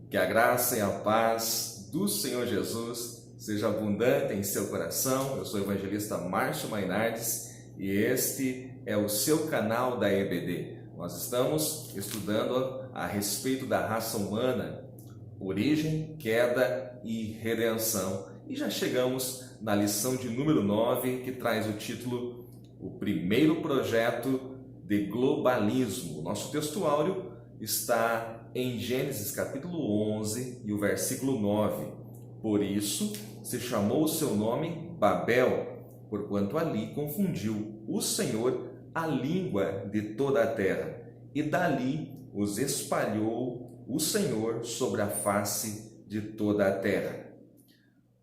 Que a graça e a paz do Senhor Jesus seja abundante em seu coração. Eu sou o evangelista Márcio Mainardes e este é o seu canal da EBD. Nós estamos estudando a respeito da raça humana, origem, queda e redenção. E já chegamos na lição de número 9, que traz o título O Primeiro Projeto de Globalismo. Nosso textuário está em Gênesis capítulo 11 e o versículo 9. Por isso se chamou o seu nome Babel, porquanto ali confundiu o Senhor a língua de toda a terra, e dali os espalhou o Senhor sobre a face de toda a terra.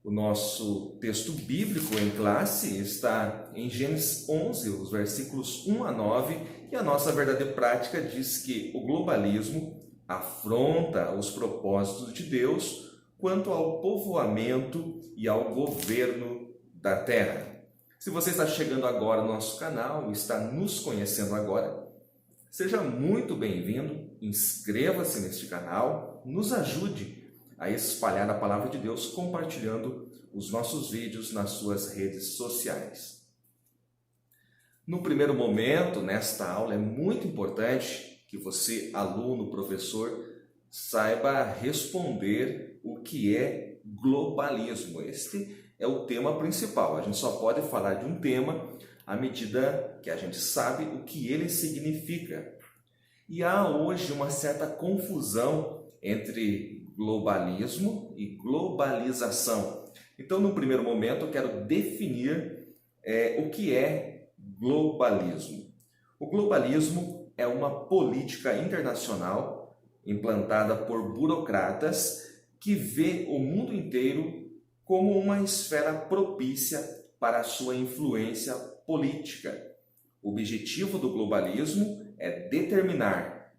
O nosso texto bíblico em classe está em Gênesis 11, os versículos 1 a 9, e a nossa verdade prática diz que o globalismo afronta os propósitos de Deus quanto ao povoamento e ao governo da terra. Se você está chegando agora no nosso canal e está nos conhecendo agora, seja muito bem-vindo, inscreva-se neste canal, nos ajude a espalhar a palavra de Deus compartilhando os nossos vídeos nas suas redes sociais. No primeiro momento, nesta aula, é muito importante que você, aluno, professor, saiba responder o que é globalismo. Este é o tema principal. A gente só pode falar de um tema à medida que a gente sabe o que ele significa. E há hoje uma certa confusão entre globalismo e globalização. Então, no primeiro momento, eu quero definir o que é globalismo. O globalismo é uma política internacional implantada por burocratas que vê o mundo inteiro como uma esfera propícia para a sua influência política. O objetivo do globalismo é determinar,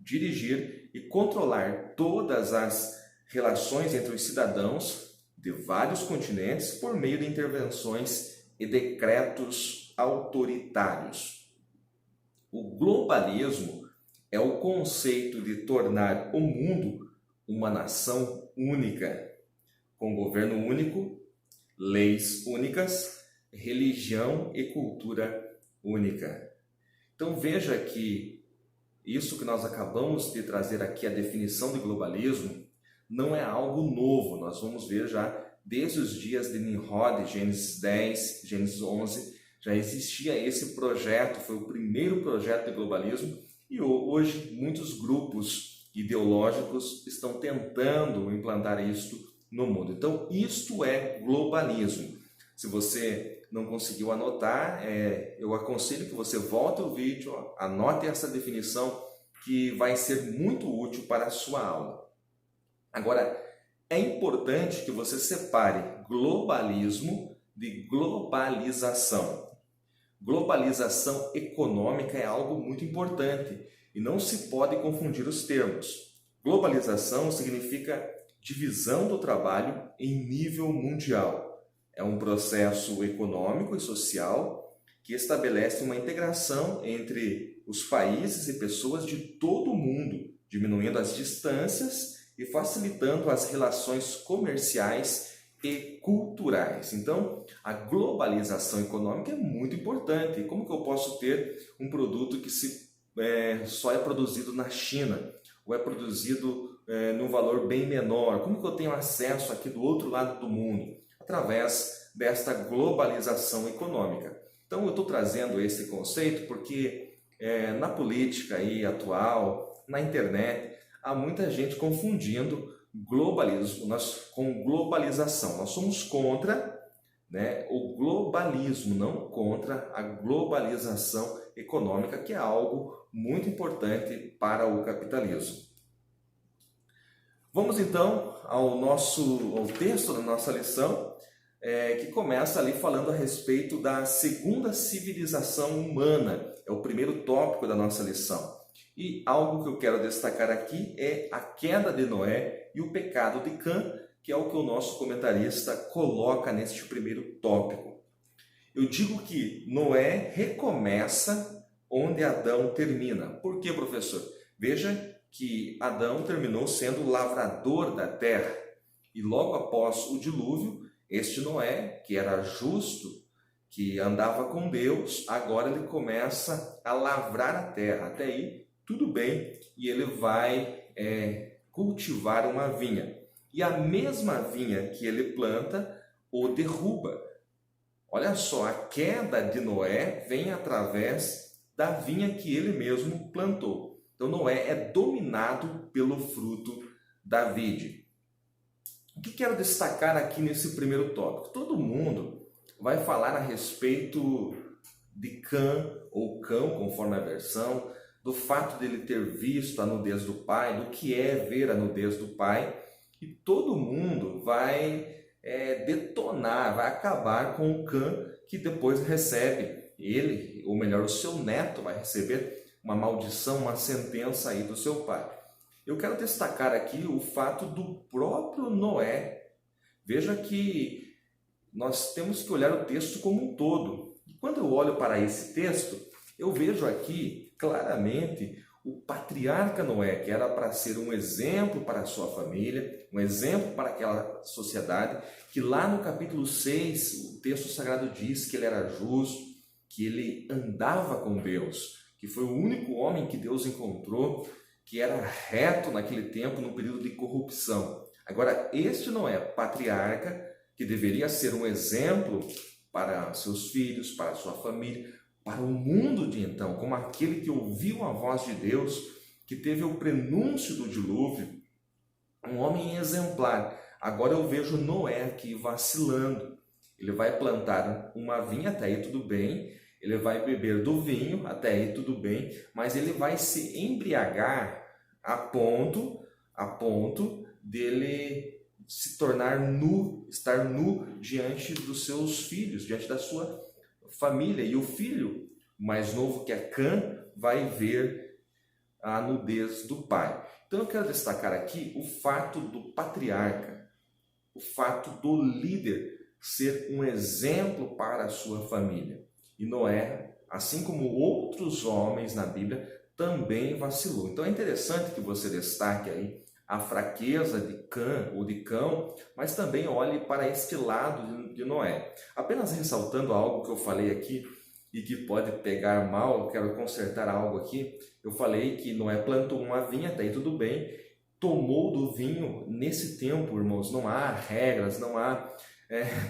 dirigir e controlar todas as relações entre os cidadãos de vários continentes por meio de intervenções e decretos autoritários. O globalismo é o conceito de tornar o mundo uma nação única, com governo único, leis únicas, religião e cultura única. Então veja que isso que nós acabamos de trazer aqui, a definição de globalismo, não é algo novo. Nós vamos ver já desde os dias de Nimrod, Gênesis 10, Gênesis 11, já existia esse projeto, foi o primeiro projeto de globalismo, e hoje muitos grupos ideológicos estão tentando implantar isto no mundo. Então, isto é globalismo. Se você não conseguiu anotar, eu aconselho que você volte o vídeo, anote essa definição, que vai ser muito útil para a sua aula. Agora, é importante que você separe globalismo de globalização. Globalização econômica é algo muito importante e não se pode confundir os termos. Globalização significa divisão do trabalho em nível mundial. É um processo econômico e social que estabelece uma integração entre os países e pessoas de todo o mundo, diminuindo as distâncias e facilitando as relações comerciais e culturais. Então, a globalização econômica é muito importante. Como que eu posso ter um produto que só é produzido na China, ou é produzido num valor bem menor? Como que eu tenho acesso aqui do outro lado do mundo? Através desta globalização econômica. Então, eu estou trazendo esse conceito porque na política aí atual, na internet, há muita gente confundindo globalismo com globalização. Nós somos contra, o globalismo, não contra a globalização econômica, que é algo muito importante para o capitalismo. Vamos então ao texto da nossa lição, que começa ali falando a respeito da segunda civilização humana. É o primeiro tópico da nossa lição. E algo que eu quero destacar aqui é a queda de Noé e o pecado de Cã, que é o que o nosso comentarista coloca neste primeiro tópico. Eu digo que Noé recomeça onde Adão termina. Por quê, professor? Veja que Adão terminou sendo o lavrador da terra. E logo após o dilúvio, este Noé, que era justo, que andava com Deus, agora ele começa a lavrar a terra. Até aí, tudo bem, e ele vai cultivar uma vinha. E a mesma vinha que ele planta, o derruba. Olha só, a queda de Noé vem através da vinha que ele mesmo plantou. Então Noé é dominado pelo fruto da vide. O que quero destacar aqui nesse primeiro tópico? Todo mundo vai falar a respeito de Cã, ou Cão, conforme a versão, do fato dele ter visto a nudez do pai, do que é ver a nudez do pai, e todo mundo vai detonar, vai acabar com o Cã, que depois recebe, ele, ou melhor, o seu neto vai receber uma maldição, uma sentença aí do seu pai. Eu quero destacar aqui o fato do próprio Noé. Veja que nós temos que olhar o texto como um todo. E quando eu olho para esse texto, eu vejo aqui claramente o patriarca Noé, que era para ser um exemplo para a sua família, um exemplo para aquela sociedade, que lá no capítulo 6, o texto sagrado diz que ele era justo, que ele andava com Deus, que foi o único homem que Deus encontrou, que era reto naquele tempo, no período de corrupção. Agora, este Noé, patriarca, que deveria ser um exemplo para seus filhos, para sua família, para o mundo de então, como aquele que ouviu a voz de Deus, que teve o prenúncio do dilúvio, um homem exemplar. Agora eu vejo Noé aqui vacilando. Ele vai plantar uma vinha, até aí tudo bem, ele vai beber do vinho, até aí tudo bem, mas ele vai se embriagar a ponto dele se tornar nu, estar nu diante dos seus filhos, diante da sua família. E o filho mais novo, que é Cã, vai ver a nudez do pai. Então eu quero destacar aqui o fato do patriarca, o fato do líder ser um exemplo para a sua família. E Noé, assim como outros homens na Bíblia, também vacilou. Então é interessante que você destaque aí a fraqueza de Cã ou de Cão, mas também olhe para este lado de Noé. Apenas ressaltando algo que eu falei aqui e que pode pegar mal, eu quero consertar algo aqui. Eu falei que Noé plantou uma vinha, até aí tudo bem, tomou do vinho. Nesse tempo, irmãos, não há regras, não há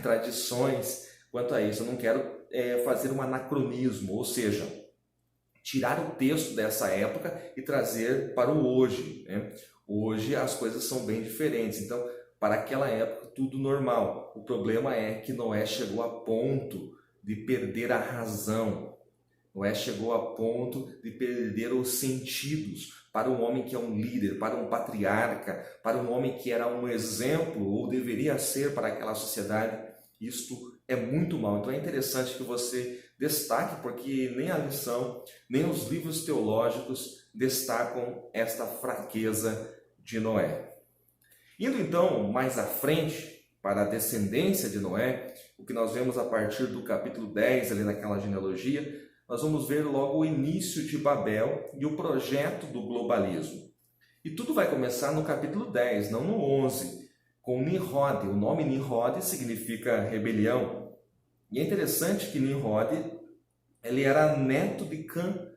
tradições quanto a isso. Eu não quero fazer um anacronismo, ou seja, tirar o texto dessa época e trazer para o hoje, né? Hoje as coisas são bem diferentes, então para aquela época tudo normal. O problema é que Noé chegou a ponto de perder a razão. Noé chegou a ponto de perder os sentidos para um homem que é um líder, para um patriarca, para um homem que era um exemplo ou deveria ser para aquela sociedade. Isto é muito mal. Então é interessante que você destaque, porque nem a lição, nem os livros teológicos destacam esta fraqueza de Noé. Indo então mais à frente, para a descendência de Noé, o que nós vemos a partir do capítulo 10, ali naquela genealogia, nós vamos ver logo o início de Babel e o projeto do globalismo. E tudo vai começar no capítulo 10, não no 11, com Nimrod. O nome Nimrod significa rebelião. E é interessante que Nimrod, ele era neto de Cã,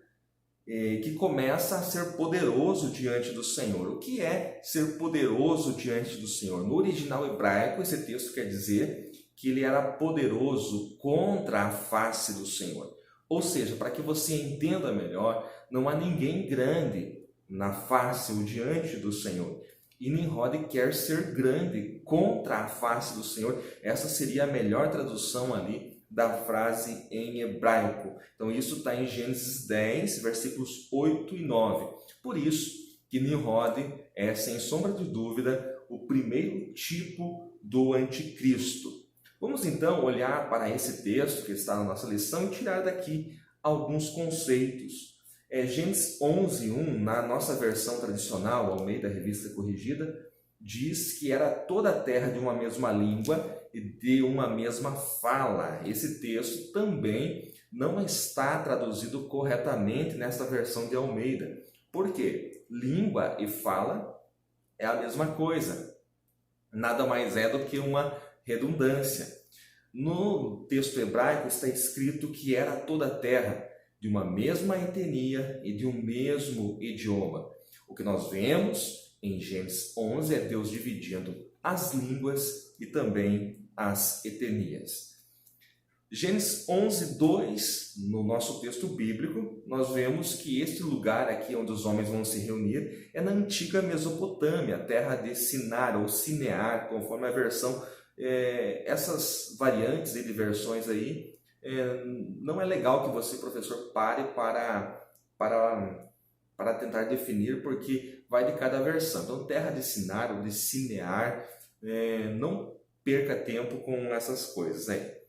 que começa a ser poderoso diante do Senhor. O que é ser poderoso diante do Senhor? No original hebraico, esse texto quer dizer que ele era poderoso contra a face do Senhor. Ou seja, para que você entenda melhor, não há ninguém grande na face ou diante do Senhor. E Nimrod quer ser grande contra a face do Senhor. Essa seria a melhor tradução ali da frase em hebraico. Então isso está em Gênesis 10, versículos 8 e 9. Por isso que Nimrod é, sem sombra de dúvida, o primeiro tipo do anticristo. Vamos então olhar para esse texto que está na nossa lição e tirar daqui alguns conceitos. Gênesis 11, 1, na nossa versão tradicional, Almeida Revista Corrigida, diz que era toda a terra de uma mesma língua e de uma mesma fala. Esse texto também não está traduzido corretamente nesta versão de Almeida. Por quê? língua e fala é a mesma coisa. Nada mais é do que uma redundância. No texto hebraico está escrito que era toda a terra de uma mesma etnia e de um mesmo idioma. O que nós vemos em Gênesis 11 é Deus dividindo as línguas e também as etnias. Gênesis 11, 2, no nosso texto bíblico, nós vemos que este lugar aqui onde os homens vão se reunir é na antiga Mesopotâmia, terra de Sinar ou Sinear, conforme a versão. Essas variantes de versões aí, não é legal que você, professor, pare para tentar definir, porque vai de cada versão. Então, terra de Sinar ou de Sinear, não perca tempo com essas coisas aí.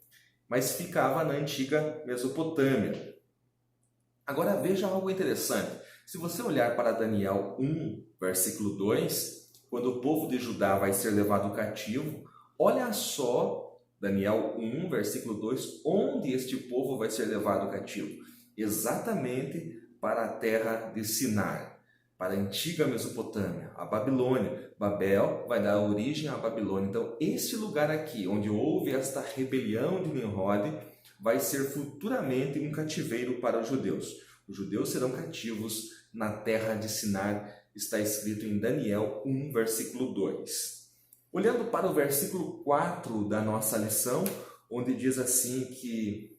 Mas ficava na antiga Mesopotâmia. Agora veja algo interessante. Se você olhar para Daniel 1, versículo 2, quando o povo de Judá vai ser levado cativo, olha só, Daniel 1, versículo 2, onde este povo vai ser levado cativo. Exatamente para a terra de Sinar, para a antiga Mesopotâmia, a Babilônia. Babel vai dar origem à Babilônia. Então, este lugar aqui, onde houve esta rebelião de Nimrod, vai ser futuramente um cativeiro para os judeus. Os judeus serão cativos na terra de Sinar, está escrito em Daniel 1, versículo 2. Olhando para o versículo 4 da nossa lição, onde diz assim que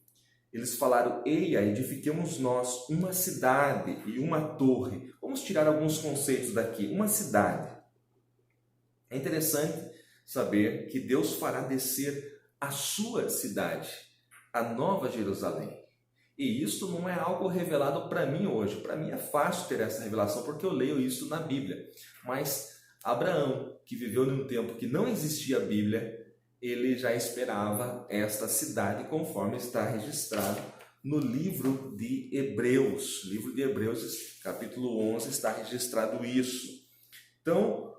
eles falaram: eia, edifiquemos nós uma cidade e uma torre. Vamos tirar alguns conceitos daqui. Uma cidade. É interessante saber que Deus fará descer a sua cidade, a Nova Jerusalém. E isso não é algo revelado para mim hoje. Para mim é fácil ter essa revelação porque eu leio isso na Bíblia. Mas Abraão, que viveu num tempo que não existia a Bíblia, ele já esperava esta cidade, conforme está registrado no livro de Hebreus. Livro de Hebreus, capítulo 11, está registrado isso. Então,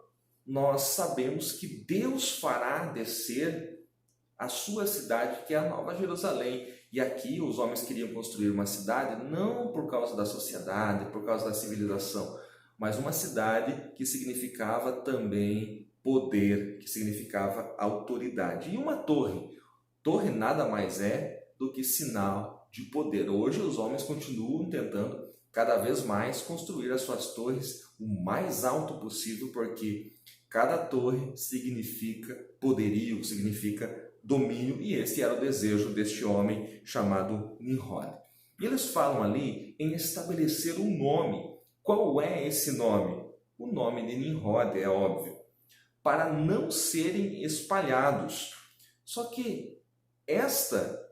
nós sabemos que Deus fará descer a sua cidade, que é a Nova Jerusalém. E aqui os homens queriam construir uma cidade não por causa da sociedade, por causa da civilização, mas uma cidade que significava também poder, que significava autoridade. E uma torre. Torre nada mais é do que sinal de poder. Hoje os homens continuam tentando cada vez mais construir as suas torres o mais alto possível, porque cada torre significa poderio, significa domínio, e esse era o desejo deste homem chamado Nimrod. E eles falam ali em estabelecer um nome. Qual é esse nome? O nome de Nimrod, é óbvio. Para não serem espalhados. Só que esta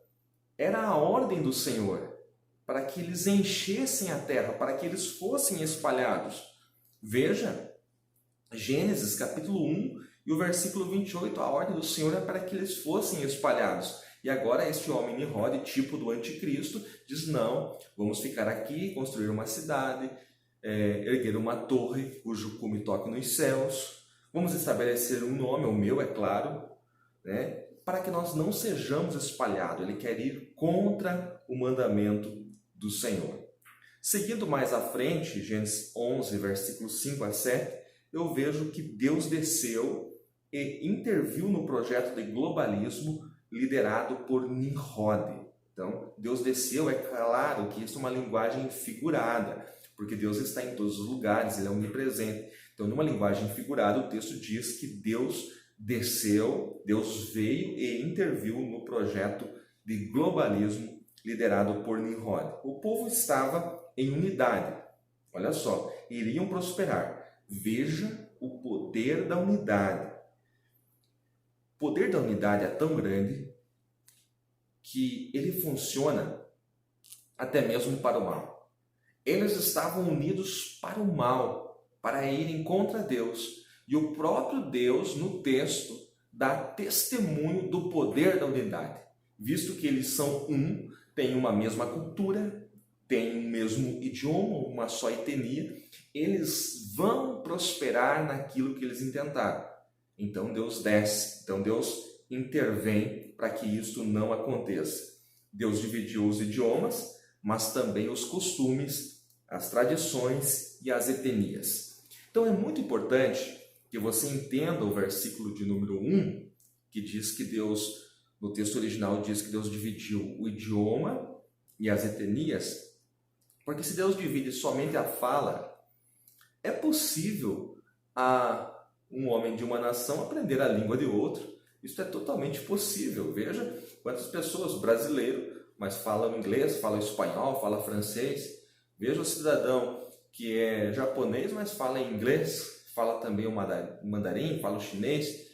era a ordem do Senhor, para que eles enchessem a terra, para que eles fossem espalhados. Veja, Gênesis capítulo 1 e o versículo 28, a ordem do Senhor é para que eles fossem espalhados. E agora este homem Nimrod, tipo do anticristo, diz: não, vamos ficar aqui, construir uma cidade, erguer uma torre cujo cume toque nos céus. Vamos estabelecer um nome, o meu, é claro, né, para que nós não sejamos espalhados. Ele quer ir contra o mandamento do Senhor. Seguindo mais à frente, Gênesis 11, versículos 5 a 7, eu vejo que Deus desceu e interviu no projeto de globalismo liderado por Nimrod. Então, Deus desceu, é claro que isso é uma linguagem figurada, porque Deus está em todos os lugares, Ele é onipresente. Então, numa linguagem figurada, o texto diz que Deus desceu, Deus veio e interviu no projeto de globalismo liderado por Nimrod. O povo estava em unidade. Olha só, iriam prosperar. Veja o poder da unidade. O poder da unidade é tão grande que ele funciona até mesmo para o mal. Eles estavam unidos para o mal, para irem contra Deus. E o próprio Deus, no texto, dá testemunho do poder da unidade. Visto que eles são um, têm uma mesma cultura, têm um mesmo idioma, uma só etnia, eles vão prosperar naquilo que eles intentaram. Então Deus desce, então Deus intervém para que isto não aconteça. Deus dividiu os idiomas, mas também os costumes as tradições e as etnias. Então é muito importante que você entenda o versículo de número 1, que diz que Deus, no texto original, diz que Deus dividiu o idioma e as etnias, porque se Deus divide somente a fala, é possível a um homem de uma nação aprender a língua de outro. Isso é totalmente possível. Veja quantas pessoas, brasileiro, mas falam inglês, falam espanhol, falam francês. Veja o cidadão que é japonês, mas fala inglês, fala também o mandarim, fala o chinês.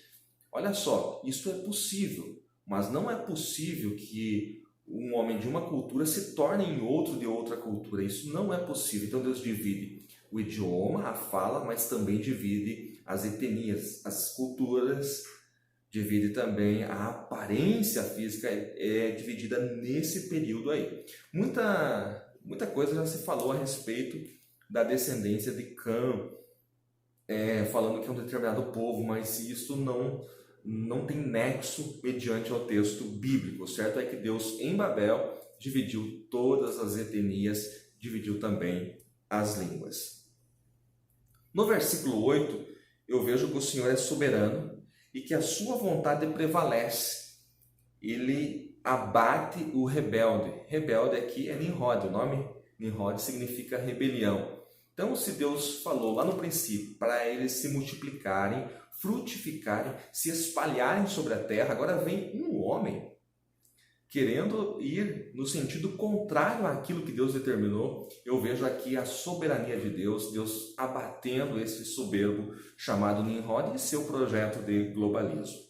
Olha só, isso é possível, mas não é possível que um homem de uma cultura se torne em outro de outra cultura. Isso não é possível. Então Deus divide o idioma, a fala, mas também divide as etnias, as culturas, divide também a aparência física, é dividida nesse período aí. Muita coisa já se falou a respeito da descendência de Cã, falando que é um determinado povo, mas isso não tem nexo mediante ao texto bíblico. O certo é que Deus em Babel dividiu todas as etnias, dividiu também as línguas. No versículo 8, eu vejo que o Senhor é soberano e que a sua vontade prevalece. Ele abate o rebelde. Rebelde aqui é Nimrod. O nome Nimrod significa rebelião. Então, se Deus falou lá no princípio para eles se multiplicarem, frutificarem, se espalharem sobre a terra, agora vem um homem querendo ir no sentido contrário àquilo que Deus determinou. Eu vejo aqui a soberania de Deus, Deus abatendo esse soberbo chamado Nimrod e seu projeto de globalismo.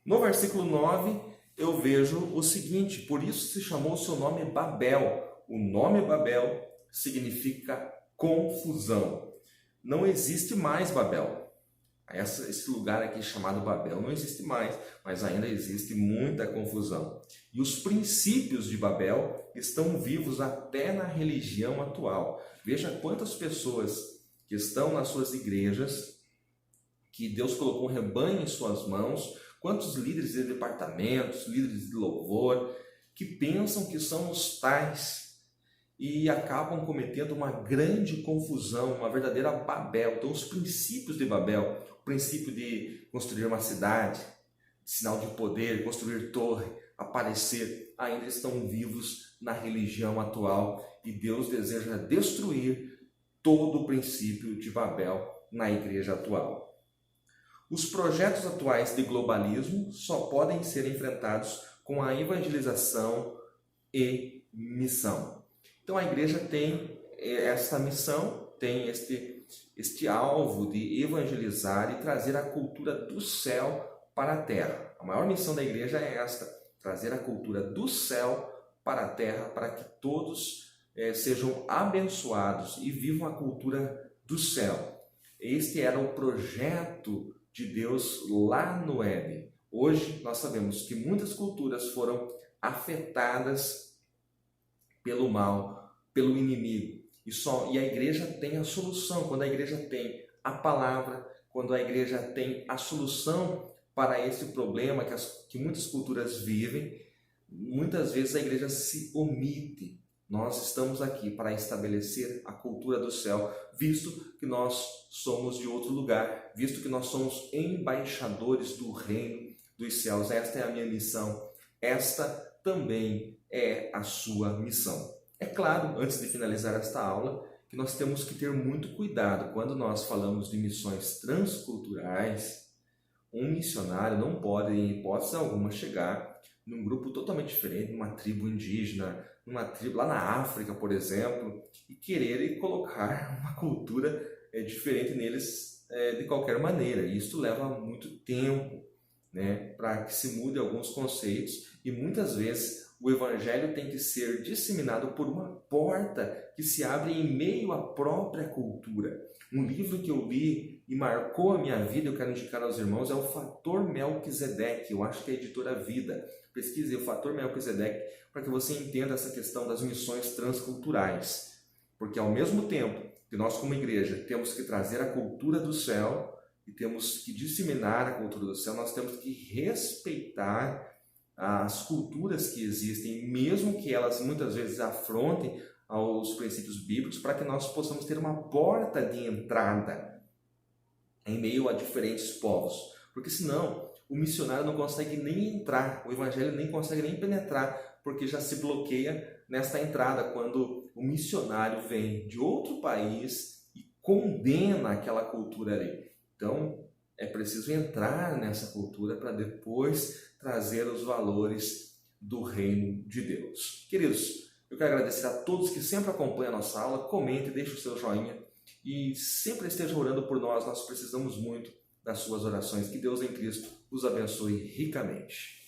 No versículo 9, eu vejo o seguinte: por isso se chamou o seu nome Babel. O nome Babel significa confusão. Não existe mais Babel. Esse lugar aqui chamado Babel não existe mais, mas ainda existe muita confusão. E os princípios de Babel estão vivos até na religião atual. Veja quantas pessoas que estão nas suas igrejas, que Deus colocou um rebanho em suas mãos, quantos líderes de departamentos, líderes de louvor, que pensam que são os tais e acabam cometendo uma grande confusão, uma verdadeira Babel. Então, os princípios de Babel, o princípio de construir uma cidade, sinal de poder, construir torre, aparecer, ainda estão vivos na religião atual e Deus deseja destruir todo o princípio de Babel na igreja atual. Os projetos atuais de globalismo só podem ser enfrentados com a evangelização e missão. Então a igreja tem essa missão, tem este alvo de evangelizar e trazer a cultura do céu para a terra. A maior missão da igreja é esta: trazer a cultura do céu para a terra, para que todos sejam abençoados e vivam a cultura do céu. Este era o projeto de Deus lá no Éden. Hoje nós sabemos que muitas culturas foram afetadas pelo mal, pelo inimigo. E a igreja tem a solução. Quando a igreja tem a palavra, quando a igreja tem a solução para esse problema que muitas culturas vivem, muitas vezes a igreja se omite. Nós estamos aqui para estabelecer a cultura do céu, visto que nós somos de outro lugar, visto que nós somos embaixadores do reino dos céus. Esta é a minha missão, esta também é a sua missão. É claro, antes de finalizar esta aula, que nós temos que ter muito cuidado quando nós falamos de missões transculturais. Um missionário não pode, em hipótese alguma, chegar num grupo totalmente diferente, numa tribo indígena, numa tribo lá na África, por exemplo, e querer colocar uma cultura diferente neles de qualquer maneira. E isso leva muito tempo, né, para que se mude alguns conceitos, e muitas vezes o evangelho tem que ser disseminado por uma porta que se abre em meio à própria cultura. Um livro que eu li e marcou a minha vida, eu quero indicar aos irmãos, é o Fator Melquisedeque. Eu acho que é a editora Vida. Pesquise o Fator Melquisedeque para que você entenda essa questão das missões transculturais. Porque ao mesmo tempo que nós como igreja temos que trazer a cultura do céu e temos que disseminar a cultura do céu, nós temos que respeitar as culturas que existem, mesmo que elas muitas vezes afrontem aos princípios bíblicos para que nós possamos ter uma porta de entrada em meio a diferentes povos. Porque senão o missionário não consegue nem entrar, o evangelho nem consegue nem penetrar, porque já se bloqueia nesta entrada quando o missionário vem de outro país e condena aquela cultura ali. Então é preciso entrar nessa cultura para depois trazer os valores do reino de Deus. Queridos, eu quero agradecer a todos que sempre acompanham a nossa aula. Comente, deixe o seu joinha e sempre esteja orando por nós. Nós precisamos muito das suas orações. Que Deus em Cristo os abençoe ricamente.